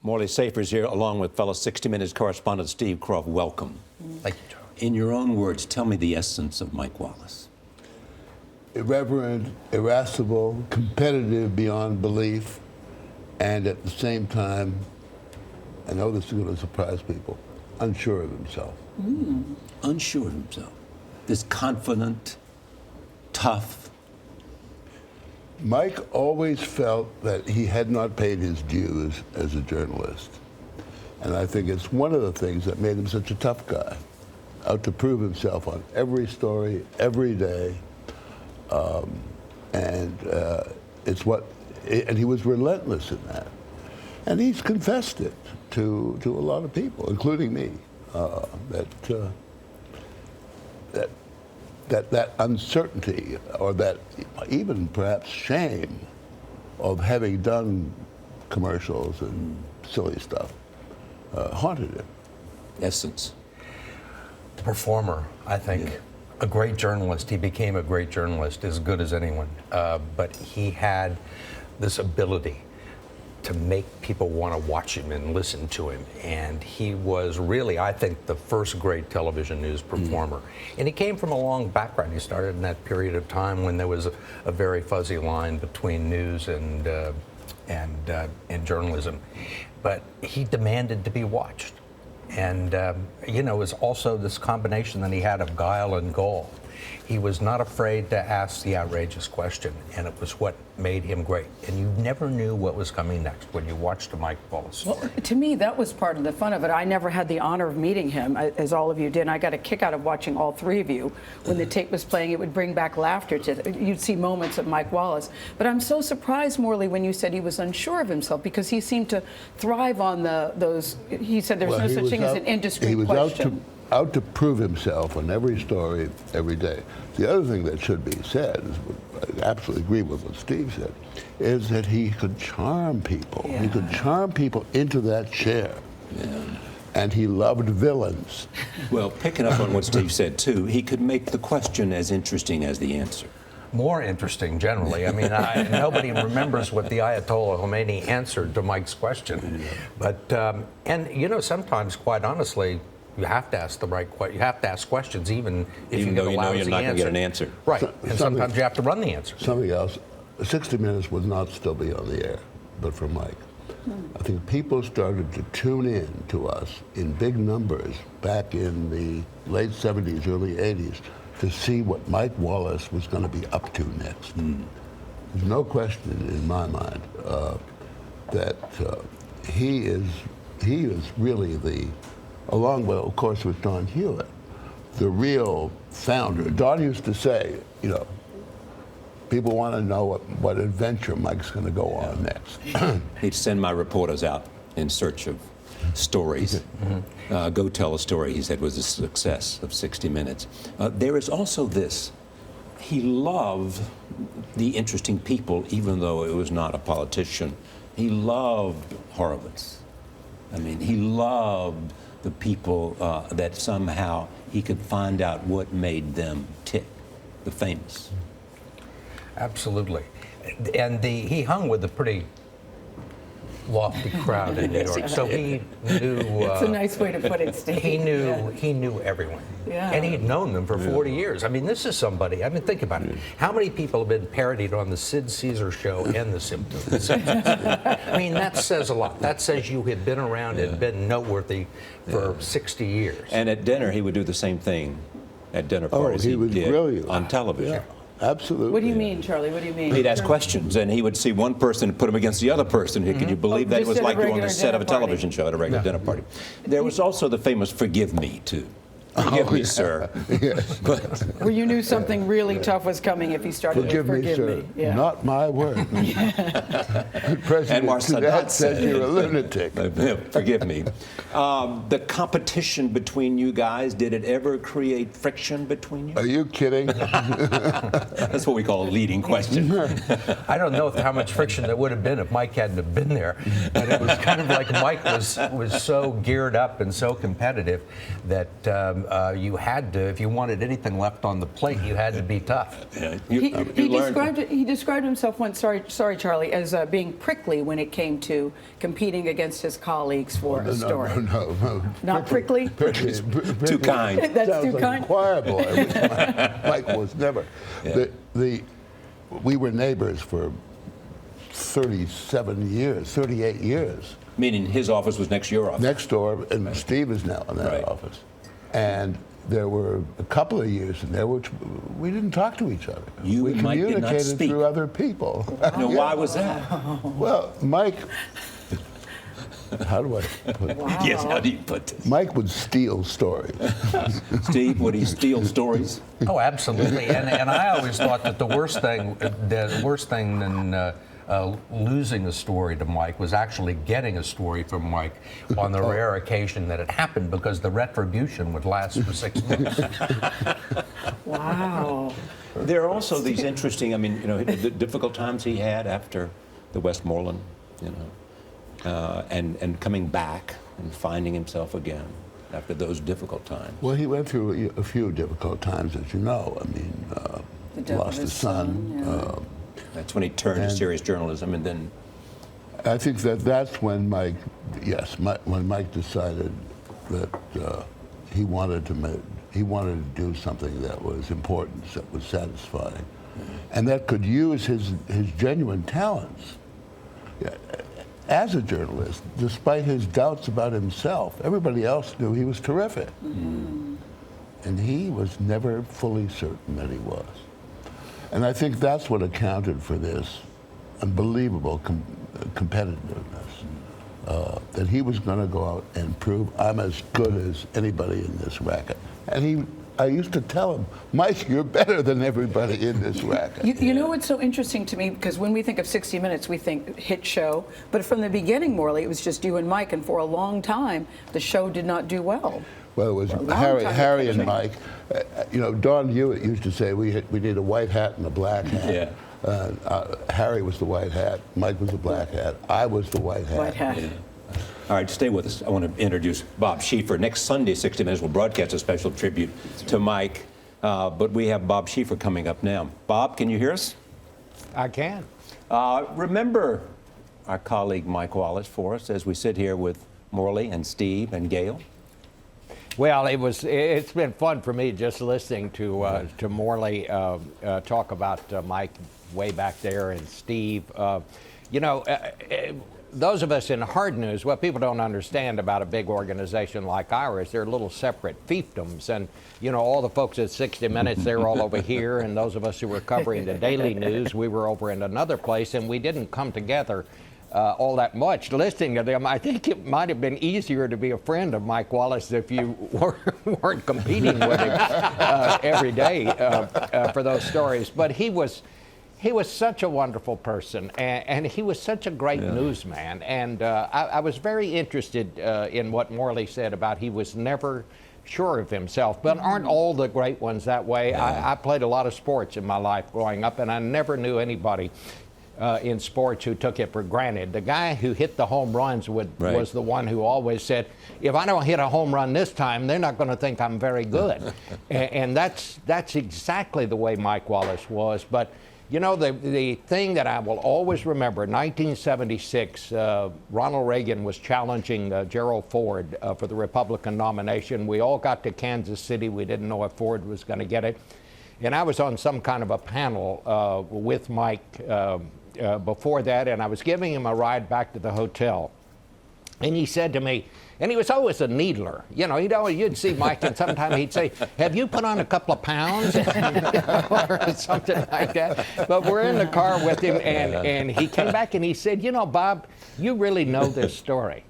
Morley Schieffer is here, along with fellow 60 Minutes correspondent Steve Kroft. Welcome. Thank you, Charlie. In your own words, tell me the essence of Mike Wallace. Irreverent, irascible, competitive beyond belief, and at the same time, I know this is going to surprise people, unsure of himself. Unsure of himself. This confident, tough. Mike always felt that he had not paid his dues as a journalist. And I think it's one of the things that made him such a tough guy, out to prove himself on every story, every day. And he was relentless in that. And he's confessed it to a lot of people, including me, that uncertainty, or that even perhaps shame of having done commercials and silly stuff haunted him. Essence. The performer, I think. Yeah. A great journalist. He became a great journalist, as good as anyone. But he had this ability to make people want to watch him and listen to him. And he was really, I think, the first great television news performer. And he came from a long background. He started in that period of time when there was a very fuzzy line between news and journalism. But he demanded to be watched. And, it was also this combination that he had of guile and gall. He was not afraid to ask the outrageous question, and it was what made him great. And you never knew what was coming next when you watched a Mike Wallace. Well, to me, that was part of the fun of it. I never had the honor of meeting him, as all of you did. And I got a kick out of watching all three of you. When the tape was playing, it would bring back laughter. You'd see moments of Mike Wallace. But I'm so surprised, Morley, when you said he was unsure of himself, because he seemed to thrive on those. He said there's no such thing as an indiscreet question. Out to prove himself on every story, every day. The other thing that should be said, I absolutely agree with what Steve said, is that he could charm people. Yeah. He could charm people into that chair. Yeah. And he loved villains. Well, picking up on what Steve said, too, he could make the question as interesting as the answer. More interesting, generally. I mean, nobody remembers what the Ayatollah Khomeini answered to Mike's question. But, sometimes, quite honestly, you have to ask the right question. You have to ask questions, even if you get a lousy answer. Even though you know you're not going to get an answer. Right, and sometimes you have to run the answer. Something else, 60 Minutes would not still be on the air, but for Mike. I think people started to tune in to us in big numbers back in the late 70s, early 80s, to see what Mike Wallace was going to be up to next. There's no question in my mind that he is really along with, of course, with Don Hewitt, the real founder. Don used to say, people want to know what adventure Mike's going to go on next. He'd send my reporters out in search of stories. Go tell a story, he said, was a success of 60 Minutes. There is also this. He loved the interesting people, even though it was not a politician. He loved Horowitz. I mean, he loved the people that somehow he could find out what made them tick, the famous. Absolutely. And he hung with a pretty lofty crowd in New York, so he knew. It's a nice way to put it, Steve. He knew everyone, and he'd known them for 40 years. I mean, this is somebody. I mean, think about it. How many people have been parodied on the Sid Caesar Show and The Simpsons? I mean, that says a lot. That says you had been around and been noteworthy for 60 years. And at dinner, he would do the same thing at dinner parties. He was did brilliant on television. Yeah. Absolutely. What do you mean, Charlie? What do you mean? He'd ask questions, and he would see one person and put him against the other person. Can you believe that? It was like you on the set of a television show at a regular dinner party. There was also the famous "Forgive me" too. Forgive me, sir. Yes. Where you knew something really tough was coming if he started to forgive me. Yeah. Not my word. President Sadat says you're a lunatic. Forgive me. The competition between you guys, did it ever create friction between you? Are you kidding? That's what we call a leading question. I don't know how much friction there would have been if Mike hadn't have been there. But it was kind of like Mike was so geared up and so competitive that you had to, if you wanted anything left on the plate, you had to be tough. Yeah, He described himself once, sorry, Charlie, as being prickly when it came to competing against his colleagues for a story. No. Not prickly? Too kind. That's Sounds too like kind. a choir boy, which Mike was never. Yeah. We were neighbors for 38 years. Meaning his office was next to your office. Next door, and Steve is now in that Right. office. And there were a couple of years in there which we didn't talk to each other. You we and Mike did not communicated speak. through other people. Now, why was that? Well, Mike, how do I put it? Wow. Yes, how do you put this? Mike would steal stories. Steve, would he steal stories? Oh, absolutely. And I always thought that the worst thing than losing a story to Mike was actually getting a story from Mike on the rare occasion that it happened, because the retribution would last for 6 months. Wow. There are also these interesting, the difficult times he had after the Westmoreland, and coming back and finding himself again after those difficult times. Well, he went through a few difficult times, as you know. The death lost of his his son. son, That's when he turned to serious journalism, and then I think that's when Mike decided that he wanted to do something that was important, that was satisfying, and that could use his genuine talents. As a journalist, despite his doubts about himself, everybody else knew he was terrific. Mm-hmm. And he was never fully certain that he was. And I think that's what accounted for this unbelievable competitiveness, that he was going to go out and prove, I'm as good as anybody in this racket. And I used to tell him, Mike, you're better than everybody in this racket. You know what's so interesting to me, because when we think of 60 Minutes, we think hit show, but from the beginning, Morley, it was just you and Mike, and for a long time, the show did not do well. Well, it was Harry and Mike. Don Hewitt used to say we need a white hat and a black hat. Yeah. Harry was the white hat, Mike was the black hat, I was the white hat. White hat. Yeah. All right, stay with us. I want to introduce Bob Schieffer. Next Sunday, 60 Minutes will broadcast a special tribute to Mike, but we have Bob Schieffer coming up now. Bob, can you hear us? I can. Remember our colleague Mike Wallace for us as we sit here with Morley and Steve and Gail? Well, it's been fun for me just listening to Morley talk about Mike way back there, and Steve. Those of us in hard news, what people don't understand about a big organization like ours, they're little separate fiefdoms. And, all the folks at 60 Minutes, they're all over here. And those of us who were covering the daily news, we were over in another place. And we didn't come together all that much. Listening to them, I think it might have been easier to be a friend of Mike Wallace if you weren't competing with him every day for those stories. But he was such a wonderful person, and he was such a great newsman. And I was very interested in what Morley said about he was never sure of himself. But aren't all the great ones that way? Yeah. I played a lot of sports in my life growing up, and I never knew anybody in sports who took it for granted. The guy who hit the home runs was the one who always said, if I don't hit a home run this time, they're not going to think I'm very good. and that's exactly the way Mike Wallace was. But the thing that I will always remember, 1976, Ronald Reagan was challenging Gerald Ford for the Republican nomination. We all got to Kansas City. We didn't know if Ford was going to get it. And I was on some kind of a panel with Mike before that, and I was giving him a ride back to the hotel. And he said to me, and he was always a needler. You'd see Mike, and sometimes he'd say, have you put on a couple of pounds? Or something like that. But we're in the car with him, and he came back and he said, Bob, you really know this story.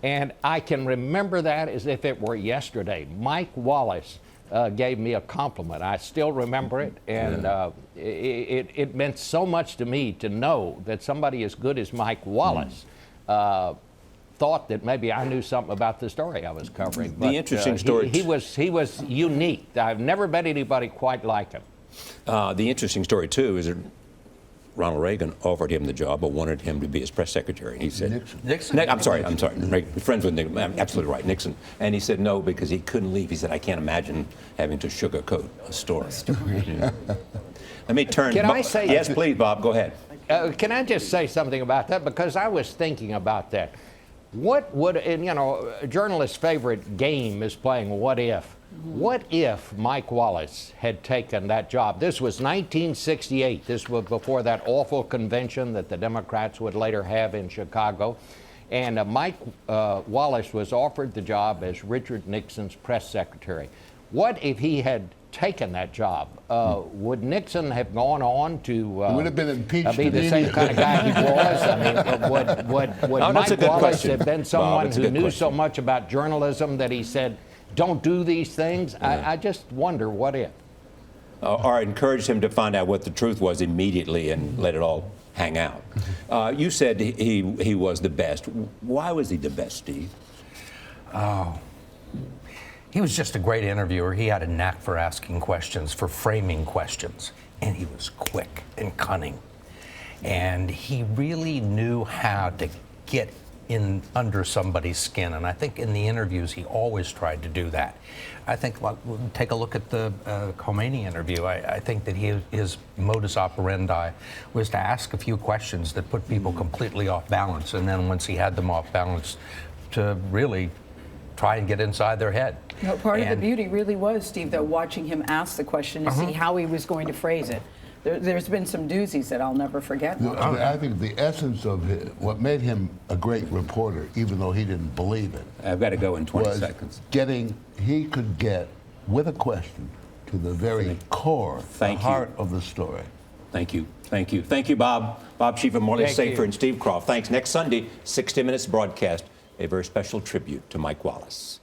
And I can remember that as if it were yesterday. Mike Wallace gave me a compliment. I still remember it, and it meant so much to me to know that somebody as good as Mike Wallace thought that maybe I knew something about the story I was covering. But, the interesting story. He was unique. I've never met anybody quite like him. The interesting story too is that Ronald Reagan offered him the job or wanted him to be his press secretary. And he said, Nixon. I'm sorry. Friends with Nixon. I'm absolutely right, Nixon. And he said no because he couldn't leave. He said, I can't imagine having to sugarcoat a story. Yeah. Let me turn. Can I say? Yes, please, Bob. Go ahead. Can I just say something about that? Because I was thinking about that. What would, and you know, a journalist's favorite game is playing what if. What if Mike Wallace had taken that job? This was 1968. This was before that awful convention that the Democrats would later have in Chicago. And Mike Wallace was offered the job as Richard Nixon's press secretary. What if he had taken that job? Would Nixon have gone on to would have been impeached be the same kind of guy he was? I mean, would Mike Wallace have been someone who knew so much about journalism that he said, don't do these things? I just wonder, what if? Or encouraged him to find out what the truth was immediately and let it all hang out. You said he was the best. Why was he the best, Steve? Oh. He was just a great interviewer. He had a knack for asking questions, for framing questions. And he was quick and cunning. And he really knew how to get in under somebody's skin. And I think in the interviews, he always tried to do that. I think, take a look at the Khomeini interview. I think that his modus operandi was to ask a few questions that put people completely off balance. And then once he had them off balance, to really try and get inside their head. No, part of the beauty really was, Steve, though, watching him ask the question to see how he was going to phrase it. There's been some doozies that I'll never forget. I think the essence of what made him a great reporter, even though he didn't believe it, I've got to go in 20 was seconds. he could get, with a question, to the very core, the heart of the story. Thank you. Thank you. Thank you, Bob. Bob Schieffer, Morley Thank Safer, you. and Steve Kroft. Thanks. Next Sunday, 60 Minutes broadcast, a very special tribute to Mike Wallace.